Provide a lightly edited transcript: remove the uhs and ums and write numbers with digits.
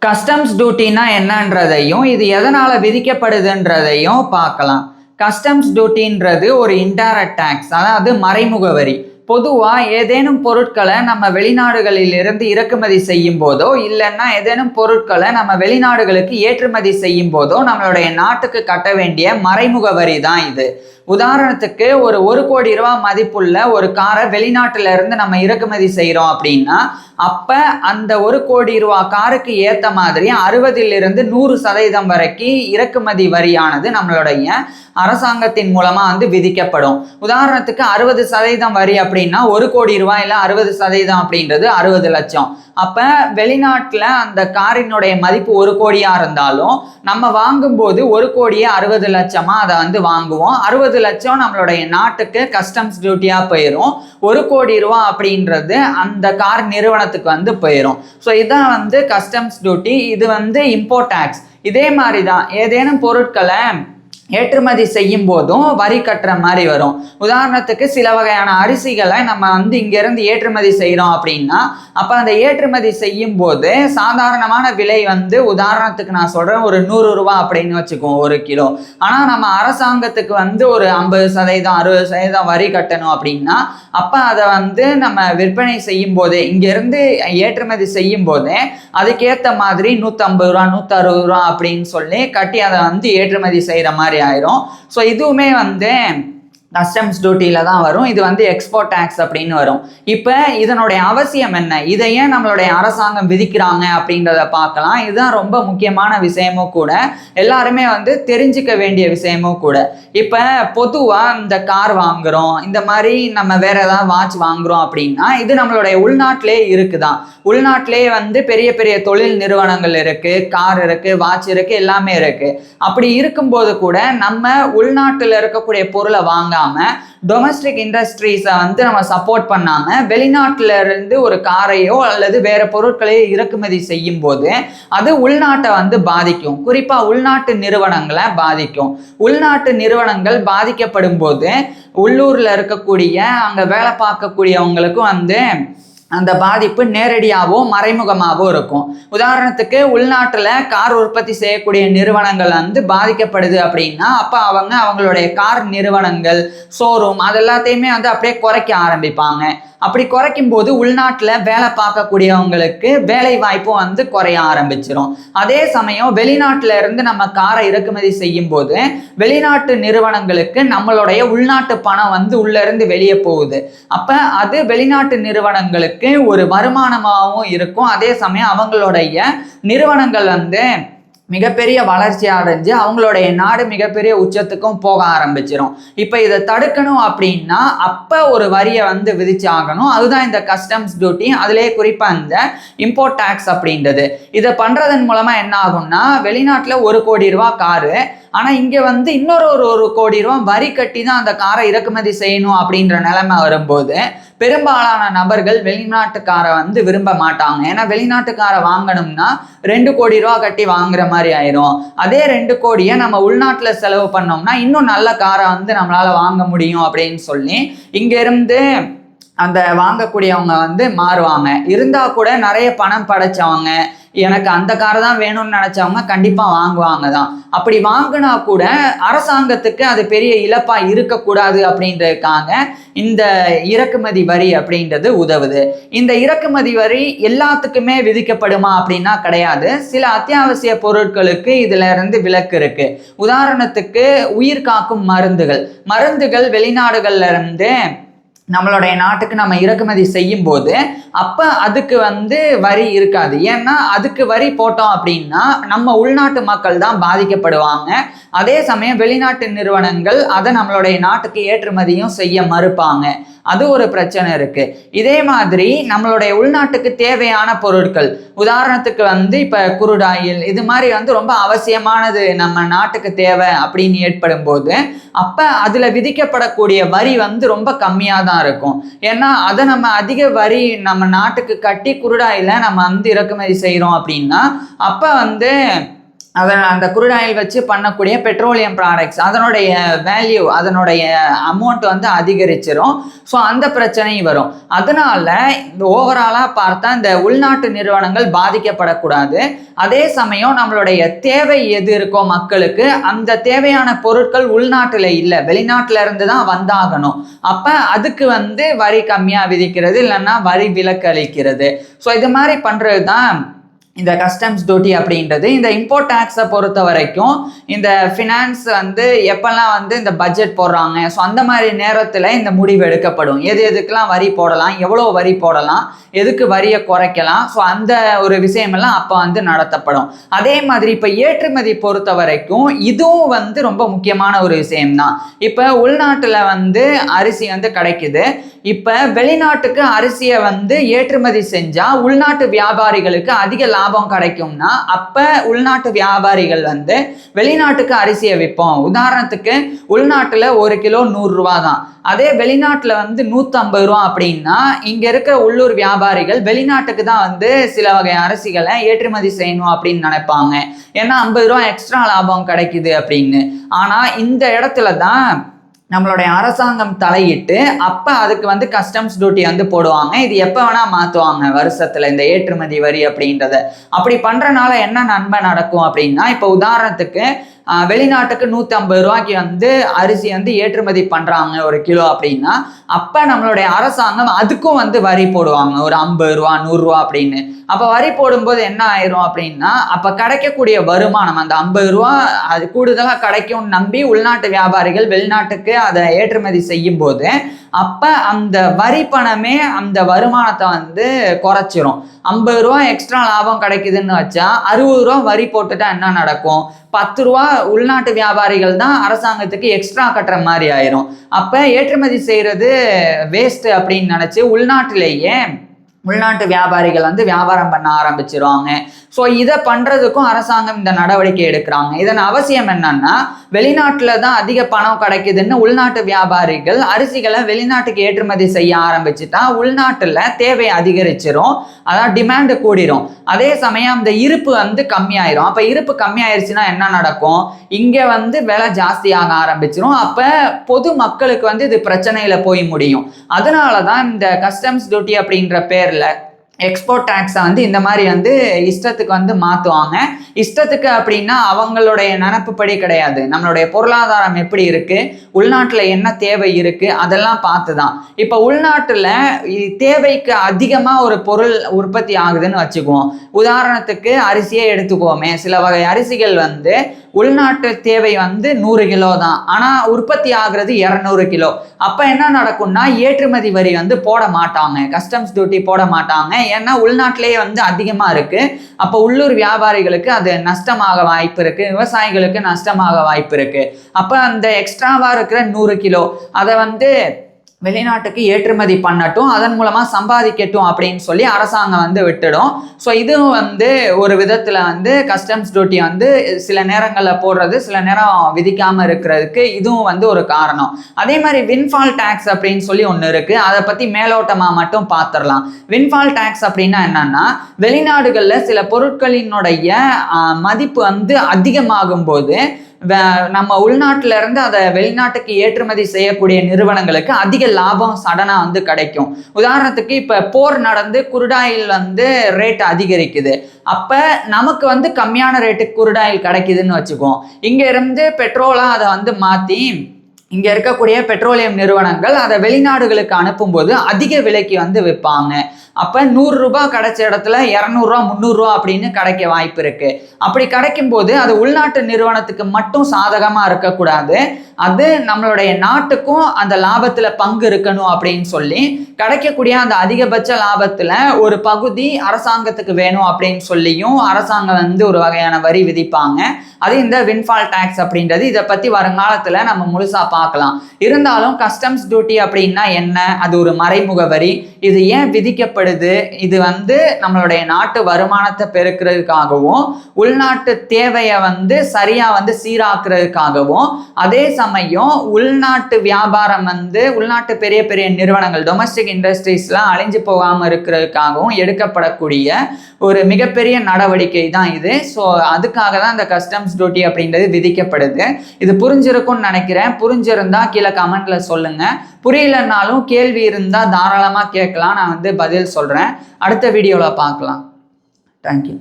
Customs டியூட்டினா என்னன்றதையும் இது எதனால விதிக்கப்படுதுன்றதையும் பார்க்கலாம். கஸ்டம்ஸ் டியூட்டின்றது ஒரு இன்டைரக்ட் டேக்ஸ், அதாவது மறைமுக வரி. பொதுவாக ஏதேனும் பொருட்களை நம்ம வெளிநாடுகளிலிருந்து இறக்குமதி செய்யும் போதோ இல்லைன்னா ஏதேனும் பொருட்களை நம்ம வெளிநாடுகளுக்கு ஏற்றுமதி செய்யும் போதோ நம்மளுடைய நாட்டுக்கு கட்ட வேண்டிய மறைமுக வரி தான் இது. உதாரணத்துக்கு ஒரு கோடி ரூபாய் மதிப்புள்ள ஒரு காரை வெளிநாட்டுல இருந்து நம்ம இறக்குமதி செய்கிறோம் அப்படின்னா அப்போ அந்த 1 கோடி ரூபாய் காருக்கு ஏற்ற மாதிரி 60% 100% வரைக்கும் இறக்குமதி வரியானது நம்மளுடைய அரசாங்கத்தின் மூலமாக விதிக்கப்படும். உதாரணத்துக்கு 60% வரி அப்படின்னா 1 கோடி ரூபாய் இல்லை 60% அப்படின்றது 60 லட்சம். அப்போ வெளிநாட்டில் அந்த காரினுடைய மதிப்பு 1 கோடியாக இருந்தாலும் நம்ம வாங்கும்போது 1 கோடியே 60 லட்சமாக அதை வாங்குவோம். 60 லட்சம் நம்மளுடைய நாட்டுக்கு கஸ்டம்ஸ் டியூட்டியாக போயிடும். 1 கோடி ரூபா அப்படின்றது அந்த கார் நிறுவனத்துக்கு போயிடும். ஸோ இதான் கஸ்டம்ஸ் டியூட்டி. இது இம்போர்ட் டேக்ஸ். இதே மாதிரி தான் ஏதேனும் பொருட்களை ஏற்றுமதி செய்யும் போதும் வரி கட்டுற மாதிரி வரும். உதாரணத்துக்கு சில வகையான அரிசிகளை நம்ம இங்கேருந்து ஏற்றுமதி செய்கிறோம் அப்படின்னா அப்போ அந்த ஏற்றுமதி செய்யும் போது சாதாரணமான விலை உதாரணத்துக்கு நான் சொல்கிறேன் ஒரு 100 ரூபா அப்படின்னு வச்சுக்குவோம் 1 கிலோ. ஆனால் நம்ம அரசாங்கத்துக்கு ஒரு 50% 60% வரி கட்டணும் அப்படின்னா அப்போ அதை நம்ம விற்பனை செய்யும் போதே இங்கேருந்து ஏற்றுமதி செய்யும் போதே அதுக்கேற்ற மாதிரி 150 ரூபா 160 ரூபா அப்படின்னு சொல்லி கட்டி அதை ஏற்றுமதி செய்கிற மாதிரி ஆயிரும். ஸோ இதுவுமே கஸ்டம்ஸ் டியூட்டியில தான் வரும். இது எக்ஸ்போர்ட் டேக்ஸ் அப்படின்னு வரும். இப்போ இதனுடைய அவசியம் என்ன, இதை ஏன் நம்மளுடைய அரசாங்கம் விதிக்கிறாங்க அப்படின்றத பார்க்கலாம். இதுதான் ரொம்ப முக்கியமான விஷயமும் கூட, எல்லாருமே தெரிஞ்சுக்க வேண்டிய விஷயமும் கூட. இப்போ பொதுவாக இந்த கார் வாங்குறோம், இந்த மாதிரி நம்ம வேற ஏதாவது வாட்ச் வாங்குறோம் அப்படின்னா இது நம்மளுடைய உள்நாட்டிலே இருக்குதான். உள்நாட்டிலே பெரிய பெரிய தொழில் நிறுவனங்கள் இருக்கு, கார் இருக்கு, வாட்ச் இருக்கு, எல்லாமே இருக்கு. அப்படி இருக்கும்போது கூட நம்ம உள்நாட்டில் இருக்கக்கூடிய பொருளை வாங்க டொமஸ்டிக் இண்டஸ்ட்ரீஸை நம்ம சப்போர்ட் பண்ணாம வெளிநாட்டுல இருந்து ஒரு காரையோ அல்லது வேற பொருட்களையோ இறக்குமதி செய்யும் போது அது உள்நாட்டை பாதிக்கும். குறிப்பா உள்நாட்டு நிறுவனங்களை பாதிக்கும். உள்நாட்டு நிறுவனங்கள் பாதிக்கப்படும் போது உள்ளூர்ல இருக்கக்கூடிய அங்க வேலை பார்க்கக்கூடியவங்களுக்கும் அந்த பாதிப்பு நேரடியாகவோ மறைமுகமாகவோ இருக்கும். உதாரணத்துக்கு உள்நாட்டில் கார் உற்பத்தி செய்யக்கூடிய நிறுவனங்கள் பாதிக்கப்படுது அப்படின்னா அப்போ அவங்களுடைய கார் நிறுவனங்கள் ஷோரூம் அதெல்லாத்தையுமே அப்படியே குறைக்க ஆரம்பிப்பாங்க. அப்படி குறைக்கும் போது உள்நாட்டில் வேலை பார்க்கக்கூடியவங்களுக்கு வேலை வாய்ப்பும் குறைய ஆரம்பிச்சிடும். அதே சமயம் வெளிநாட்டில இருந்து நம்ம காரை இறக்குமதி செய்யும் போது வெளிநாட்டு நிறுவனங்களுக்கு நம்மளுடைய உள்நாட்டு பணம் உள்ள இருந்து வெளியே போகுது. அப்ப அது வெளிநாட்டு நிறுவனங்களுக்கு ஒரு வருமானமாகவும் இருக்கும். அதே சமயம் அவங்களுடைய நிறுவனங்கள் மிகப்பெரிய வளர்ச்சி அடைஞ்சு அவங்களுடைய நாடு மிகப்பெரிய உச்சத்துக்கும் போக ஆரம்பிச்சிடும். இப்போ இதை தடுக்கணும் அப்படின்னா அப்போ ஒரு வரியை விதிச்சாகணும். அதுதான் இந்த கஸ்டம்ஸ் டியூட்டி. அதிலே குறிப்பாக இந்த இம்போர்ட் டேக்ஸ் அப்படின்றது. இதை பண்ணுறதன் மூலமாக என்ன ஆகும்னா வெளிநாட்டில் 1 கோடி ரூபா காரு, ஆனால் இங்கே இன்னொரு 1 கோடி ரூபா வரி கட்டி தான் அந்த காரை இறக்குமதி செய்யணும் அப்படின்ற நிலைமை வரும்போது பெரும்பாலான நபர்கள் வெளிநாட்டுக்காரை விரும்ப மாட்டாங்க. ஏன்னா வெளிநாட்டுக்காரை வாங்கணும்னா 2 கோடி ரூபா கட்டி வாங்குற மாதிரி ஆயிரும். அதே 2 கோடியை நம்ம உள்நாட்டில் செலவு பண்ணோம்னா இன்னும் நல்ல காரை நம்மளால வாங்க முடியும் அப்படின்னு சொல்லி இங்கிருந்து அந்த வாங்கக்கூடியவங்க மாறுவாங்க. இருந்தா கூட நிறைய பணம் படைச்சவங்க எனக்கு அந்த காரை தான் வேணும்னு நினைச்சவங்க கண்டிப்பா வாங்குவாங்க தான். அப்படி வாங்கினா கூட அரசாங்கத்துக்கு அது பெரிய இழப்பா இருக்கக்கூடாது அப்படின்றதுக்காக இந்த இறக்குமதி வரி அப்படின்றது உதவுது. இந்த இறக்குமதி வரி எல்லாத்துக்குமே விதிக்கப்படுமா அப்படின்னா கிடையாது. சில அத்தியாவசிய பொருட்களுக்கு இதுல இருந்து விலக்கு இருக்கு. உதாரணத்துக்கு உயிர் காக்கும் மருந்துகள் வெளிநாடுகள்ல இருந்து நம்மளுடைய நாட்டுக்கு நம்ம இறக்குமதி செய்யும் போது அப்போ அதுக்கு வரி இருக்காது. ஏன்னா அதுக்கு வரி போட்டோம் அப்படின்னா நம்ம உள்நாட்டு மக்கள் தான் பாதிக்கப்படுவாங்க. அதே சமயம் வெளிநாட்டு நிறுவனங்கள் அதை நம்மளுடைய நாட்டுக்கு ஏற்றுமதியும் செய்ய மறுப்பாங்க. அது ஒரு பிரச்சனை இருக்கு. இதே மாதிரி நம்மளுடைய உள்நாட்டுக்கு தேவையான பொருட்கள், உதாரணத்துக்கு இப்போ குருடாயில் இது மாதிரி ரொம்ப அவசியமானது நம்ம நாட்டுக்கு தேவை அப்படின்னு ஏற்படும் போது அப்போ அதில் விதிக்கப்படக்கூடிய வரி ரொம்ப கம்மியாக தான் இருக்கும். ஏன்னா அதை நம்ம அதிக வரி நம்ம நாட்டுக்கு கட்டி குருடாயில் நம்ம இறக்குமதி செய்கிறோம் அப்படின்னா அப்போ அந்த குரூட் ஆயில் வச்சு பண்ணக்கூடிய பெட்ரோலியம் ப்ராடக்ட்ஸ் அதனுடைய வேல்யூ அதனுடைய அமௌண்ட் வந்து அதிகரிச்சிடும். ஸோ அந்த பிரச்சனையும் வரும். அதனால இந்த ஓவராலாக பார்த்தா இந்த உள்நாட்டு நிறுவனங்கள் பாதிக்கப்படக்கூடாது. அதே சமயம் நம்மளுடைய தேவை எது இருக்கோ மக்களுக்கு அந்த தேவையான பொருட்கள் உள்நாட்டில் இல்லை, வெளிநாட்டில் இருந்து தான் வந்தாகணும். அப்போ அதுக்கு வந்து வரி கம்மியாக விதிக்கிறது, இல்லைன்னா வரி விலக்கு அளிக்கிறது. ஸோ இது மாதிரி பண்ணுறது தான் இந்த கஸ்டம்ஸ் டியூட்டி அப்படின்றது. இந்த இம்போர்ட் டேக்ஸை பொறுத்த வரைக்கும் இந்த ஃபினான்ஸ் வந்து எப்பெல்லாம் வந்து இந்த பட்ஜெட் போடுறாங்க, ஸோ அந்த மாதிரி நேரத்தில் இந்த முடிவு எடுக்கப்படும். எதுக்கெல்லாம் வரி போடலாம், எவ்வளோ வரி போடலாம், எதுக்கு வரியை குறைக்கலாம், ஸோ அந்த ஒரு விஷயமெல்லாம் அப்போ வந்து நடத்தப்படும். அதே மாதிரி இப்போ ஏற்றுமதி பொறுத்த வரைக்கும் இதுவும் வந்து ரொம்ப முக்கியமான ஒரு விஷயம்தான். இப்போ உள்நாட்டில் வந்து அரிசி வந்து கிடைக்குது. இப்போ வெளிநாட்டுக்கு அரிசியை வந்து ஏற்றுமதி செஞ்சால் உள்நாட்டு வியாபாரிகளுக்கு அதிக லாபம் கிடைக்கும்னா அப்போ உள்நாட்டு வியாபாரிகள் வந்து வெளிநாட்டுக்கு அரிசியை விற்போம். உதாரணத்துக்கு உள்நாட்டில் 1 கிலோ 100 ரூபா தான், அதே வெளிநாட்டில் வந்து 150 ரூபா அப்படின்னா இங்கே இருக்கிற உள்ளூர் வியாபாரிகள் வெளிநாட்டுக்கு தான் வந்து சில வகை அரிசிகளை ஏற்றுமதி செய்யணும் அப்படின்னு நினைப்பாங்க. ஏன்னா 50 ரூபா எக்ஸ்ட்ரா லாபம் கிடைக்குது அப்படின்னு. ஆனால் இந்த இடத்துல தான் நம்மளுடைய அரசாங்கம் தலையிட்டு அப்போ அதுக்கு வந்து கஸ்டம்ஸ் டியூட்டி வந்து போடுவாங்க. இது எப்போ வேணால் மாற்றுவாங்க வருஷத்தில் இந்த ஏற்றுமதி வரி அப்படின்றத. அப்படி பண்ணுறனால என்ன நன்மை நடக்கும் அப்படின்னா, இப்போ உதாரணத்துக்கு வெளிநாட்டுக்கு 150 ரூபாய்க்கு வந்து அரிசி வந்து ஏற்றுமதி பண்ணுறாங்க 1 கிலோ அப்படின்னா, அப்போ நம்மளுடைய அரசாங்கம் அதுக்கும் வந்து வரி போடுவாங்க, ஒரு 50 ரூபா 100 ரூபா அப்படின்னு. அப்போ வரி போடும்போது என்ன ஆயிரும் அப்படின்னா, அப்போ கிடைக்கக்கூடிய வருமானம் அந்த 50 ரூபா அது கூடுதலாக கிடைக்கும்னு நம்பி உள்நாட்டு வியாபாரிகள் வெளிநாட்டுக்கு அதை ஏற்றுமதி செய்யும் போது அப்போ அந்த வரி பணமே அந்த வருமானத்தை வந்து குறைச்சிரும். 50 ரூபா எக்ஸ்ட்ரா லாபம் கிடைக்குதுன்னு வச்சா 60 ரூபா வரி போட்டுட்டா என்ன நடக்கும்? 10 ரூபா உள்நாட்டு வியாபாரிகள் தான் அரசாங்கத்துக்கு எக்ஸ்ட்ரா கட்டுற மாதிரி ஆயிரும். அப்போ ஏற்றுமதி செய்கிறது வேஸ்ட் அப்படின்னு நினச்சி உள்நாட்டிலேயே உள்நாட்டு வியாபாரிகள் வந்து வியாபாரம் பண்ண ஆரம்பிச்சிருவாங்க. ஸோ இதை பண்ணுறதுக்கும் அரசாங்கம் இந்த நடவடிக்கை எடுக்கிறாங்க. இதன் அவசியம் என்னன்னா, வெளிநாட்டில் தான் அதிக பணம் கிடைக்குதுன்னு உள்நாட்டு வியாபாரிகள் அரிசிகளை வெளிநாட்டுக்கு ஏற்றுமதி செய்ய ஆரம்பிச்சுட்டா உள்நாட்டில் தேவை அதிகரிச்சிரும், அதான் டிமாண்டு கூடிரும். அதே சமயம் அந்த இருப்பு வந்து கம்மியாயிரும். அப்போ இருப்பு கம்மியாயிருச்சுன்னா என்ன நடக்கும்? இங்கே வந்து விலை ஜாஸ்தியாக ஆரம்பிச்சிரும். அப்போ பொது மக்களுக்கு வந்து இது பிரச்சனையில் போய் முடியும். அதனால தான் இந்த கஸ்டம்ஸ் டியூட்டி அப்படின்ற பேரில் எக்ஸ்போர்ட் டேக்ஸை வந்து இந்த மாதிரி வந்து இஷ்டத்துக்கு வந்து மாற்றுவாங்க. இஷ்டத்துக்கு அப்படின்னா அவங்களுடைய நினப்புப்படி கிடையாது. நம்மளுடைய பொருளாதாரம் எப்படி இருக்குது, உள்நாட்டில் என்ன தேவை இருக்குது, அதெல்லாம் பார்த்து தான். இப்போ உள்நாட்டில் தேவைக்கு அதிகமாக ஒரு பொருள் உற்பத்தி ஆகுதுன்னு வச்சுக்குவோம். உதாரணத்துக்கு அரிசியே எடுத்துக்குவோமே, சில வகை அரிசிகள் வந்து உள்நாட்டு தேவை வந்து 100 கிலோ தான், ஆனால் உற்பத்தி ஆகுறது 200 கிலோ. அப்போ என்ன நடக்கும்னா ஏற்றுமதி வரி வந்து போட மாட்டாங்க, கஸ்டம்ஸ் டியூட்டி போட மாட்டாங்க. ஏன்னா உள்நாட்டிலேயே வந்து அதிகமாக இருக்குது. அப்போ உள்ளூர் வியாபாரிகளுக்கு அது நஷ்டமாக வாய்ப்பு இருக்குது, விவசாயிகளுக்கு நஷ்டமாக வாய்ப்பு இருக்குது. அப்போ அந்த எக்ஸ்ட்ராவாக இருக்கிற 100 கிலோ அதை வந்து வெளிநாட்டுக்கு ஏற்றுமதி பண்ணட்டும், அதன் மூலமாக சம்பாதிக்கட்டும் அப்படின்னு சொல்லி அரசாங்கம் வந்து விட்டுடும். ஸோ இதுவும் வந்து ஒரு விதத்தில் வந்து கஸ்டம்ஸ் டியூட்டி வந்து சில நேரங்களில் போடுறது, சில நேரம் விதிக்காமல் இருக்கிறதுக்கு இதுவும் வந்து ஒரு காரணம். அதே மாதிரி வின்ஃபால் டேக்ஸ் அப்படின்னு சொல்லி ஒன்று இருக்குது. அதை பற்றி மேலோட்டமாக மட்டும் பார்த்துடலாம். வின்ஃபால் டேக்ஸ் அப்படின்னா என்னன்னா, வெளிநாடுகளில் சில பொருட்களினுடைய மதிப்பு வந்து அதிகமாகும் போது நம்ம உள்நாட்டில இருந்து அதை வெளிநாட்டுக்கு ஏற்றுமதி செய்யக்கூடிய நிறுவனங்களுக்கு அதிக லாபம் சடனா வந்து கிடைக்கும். உதாரணத்துக்கு இப்ப போர் நடந்து குருடாயில் வந்து ரேட் அதிகரிக்குது. அப்ப நமக்கு வந்து கம்மியான ரேட்டுக்கு குருடாயில் கிடைக்குதுன்னு வச்சுக்குவோம். இங்க இருந்து பெட்ரோலா அதை வந்து மாத்தி இங்க இருக்கக்கூடிய பெட்ரோலியம் நிறுவனங்கள் அதை வெளிநாடுகளுக்கு அனுப்பும்போது அதிக விலைக்கு வந்து விற்பாங்க. அப்போ 100 ரூபாய் கிடைச்ச இடத்துல 200 ரூபா 300 ரூபா அப்படின்னு கிடைக்க வாய்ப்பு இருக்கு. அப்படி கிடைக்கும் போது அது உள்நாட்டு நிறுவனத்துக்கு மட்டும் சாதகமாக இருக்கக்கூடாது, அது நம்மளுடைய நாட்டுக்கும் அந்த லாபத்தில் பங்கு இருக்கணும் அப்படின்னு சொல்லி கிடைக்கக்கூடிய அந்த அதிகபட்ச லாபத்தில் ஒரு பகுதி அரசாங்கத்துக்கு வேணும் அப்படின்னு சொல்லியும் அரசாங்கம் வந்து ஒரு வகையான வரி விதிப்பாங்க. அது இந்த வின்ஃபால் டேக்ஸ் அப்படின்றது. இதை பற்றி வருங்காலத்தில் நம்ம முழுசாக பார்க்கலாம். இருந்தாலும் கஸ்டம்ஸ் டியூட்டி அப்படின்னா என்ன? அது ஒரு மறைமுக வரி. இது ஏன் விதிக்கப்படுது? இது வந்து நம்மளுடைய நாட்டு வருமானத்தை பெருக்கிறதுக்காகவும் உள்நாட்டு தேவையை வந்து சரியாக வந்து சீராக்குறதுக்காகவும் அதே சமயம் உள்நாட்டு வியாபாரம் உள்நாட்டு பெரிய பெரிய நிறுவனங்கள் டொமஸ்டிக் இண்டஸ்ட்ரீஸ்லாம் அழிஞ்சு போகாமல் இருக்கிறதுக்காகவும் எடுக்கப்படக்கூடிய ஒரு மிகப்பெரிய நடவடிக்கை தான் இது. ஸோ அதுக்காக தான் இந்த கஸ்டம்ஸ் டியூட்டி அப்படின்றது விதிக்கப்படுது. இது புரிஞ்சிருக்கும்னு நினைக்கிறேன். புரிஞ்சிருந்தா கீழே கமெண்ட்ல சொல்லுங்க. புரியலனாலும் கேள்வி இருந்தால் தாராளமாக கேட்கலாம். நான் பதில் சொல்கிறேன். அடுத்த வீடியோவில் பார்க்கலாம். தேங்க்யூ.